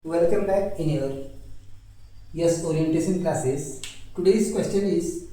Welcome back in your orientation classes. Today's question is,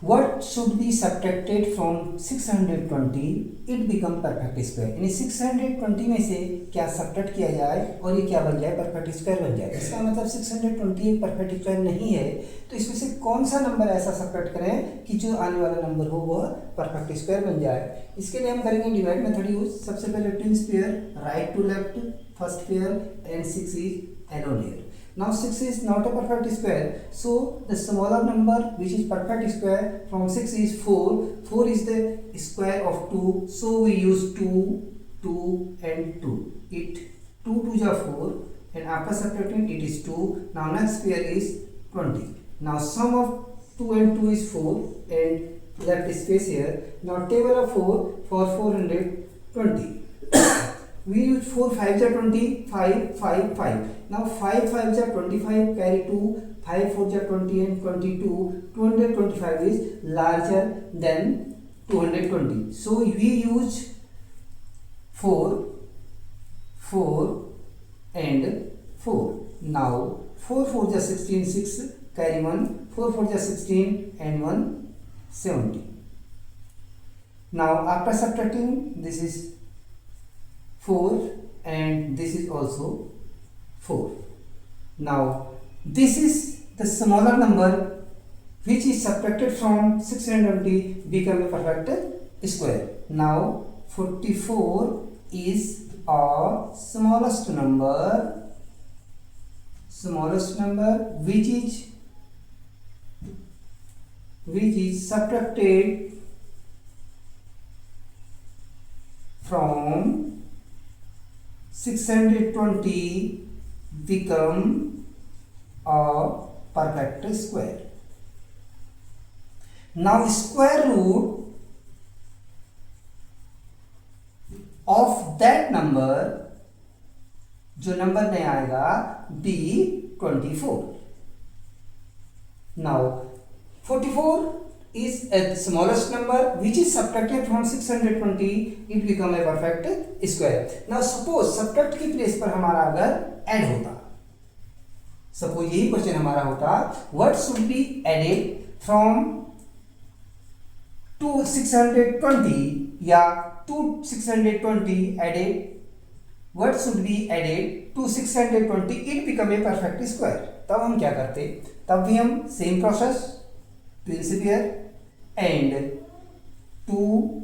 what should be subtracted from 620 it become perfect square? यानी 620 में से क्या subtract किया जाए और ये क्या बन जाए, परफेक्ट स्क्वायर बन जाए। इसका मतलब 620 एक परफेक्ट स्क्वायर नहीं है, तो इसमें से कौन सा नंबर ऐसा सब्ट्रैक्ट करें कि जो आने वाला नंबर हो वह परफेक्ट स्क्वायर बन जाए। इसके लिए हम करेंगे डिवाइड मेथड यूज। सबसे पहले twins pair, right to left, first pair and 6 is an odd here. Now 6 is not a perfect square, so the smaller number which is perfect square from 6 is 4. 4 is the square of 2, so we use 2, 2 and 2. It 2 2 are 4 and after subtracting it is 2. Now next pair is 20. Now sum of 2 and 2 is 4 and left space here. Now table of 4 for 420. We use 4 5 are 20, 5 5 5. Now 5 5 are 25, carry 2, 5 4 are 20 and 22. 225 is larger than 220. So we use 4 4 and 4. Now 4 4 are 16, 6 carry 1, 4 4 are 16 and 1 70. Now after subtracting, this is 4 and this is also 4. Now this is the smaller number which is subtracted from 620 become a perfect square. Now 44 is a smallest number which is subtracted from 620 become a perfect square. Now square root of that number, जो number नहीं आएगा, be 24. Now 44 is a smallest number which is subtracted from 620, it become a perfect square. Now suppose subtract की place पर हमारा अगर add होता, suppose यही question हमारा होता, what should be added from 620 या 620 added, what should be added to 620 it become a perfect square. तब हम क्या करते, तब भी हम same process, twins pair and 2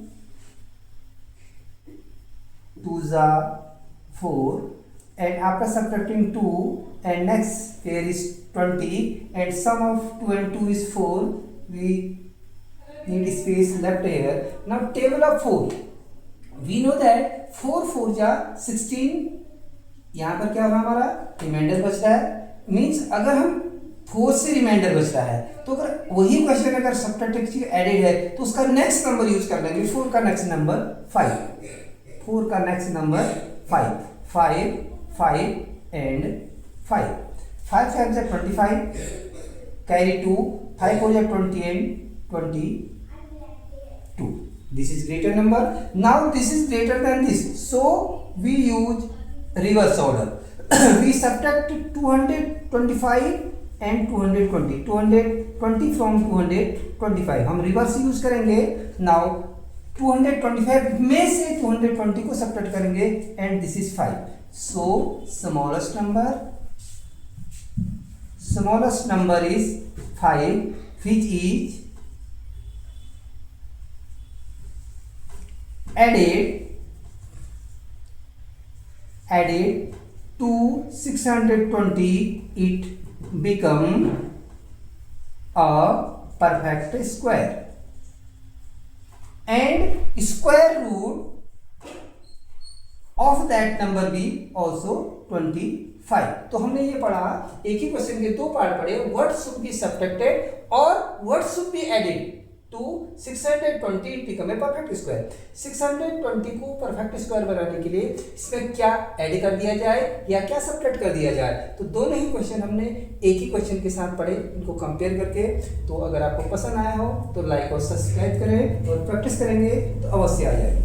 2s are 4 and after subtracting 2 and next pair is 20 and sum of 2 and 2 is 4. We need space left here. Now table of 4, we know that 4 4 are 16. यहाँ पर क्या होगा, हमारा reminder बच रहा है, means अगर हम 4 से रिमाइंडर बच रहा है तो अगर वही क्वेश्चन अगर सब्ट्रैक्टिव एडेड है तो उसका नेक्स्ट नंबर यूज कर लेंगे। 4 का नेक्स्ट नंबर 5, 4 का next number 5, 5 5 and 5, 5 5 is 25, carry 2, 5 4 is 20 and 22. This is greater number. Now this is greater than this, so we use reverse order. We subtract 225 and 220, 220 from 225 हम reverse use करेंगे। Now 225 में से 220 को subtract करेंगे and this is 5. So smallest number is 5 which is added to 620 it become a perfect square and square root of that number be also 25. तो हमने ये पढ़ा, एक ही क्वेश्चन के दो पार्ट पढ़े, what should be subtracted और what should be added to 620 it become a perfect square. 620 को परफेक्ट स्क्वायर बनाने के लिए इसमें क्या ऐड कर दिया जाए या क्या सब्ट्रैक्ट कर दिया जाए, तो दोनों ही क्वेश्चन हमने एक ही क्वेश्चन के साथ पढ़े, इनको कंपेयर करके। तो अगर आपको पसंद आया हो तो लाइक और सब्सक्राइब करें और प्रैक्टिस करेंगे तो अवश्य आ जाएगी।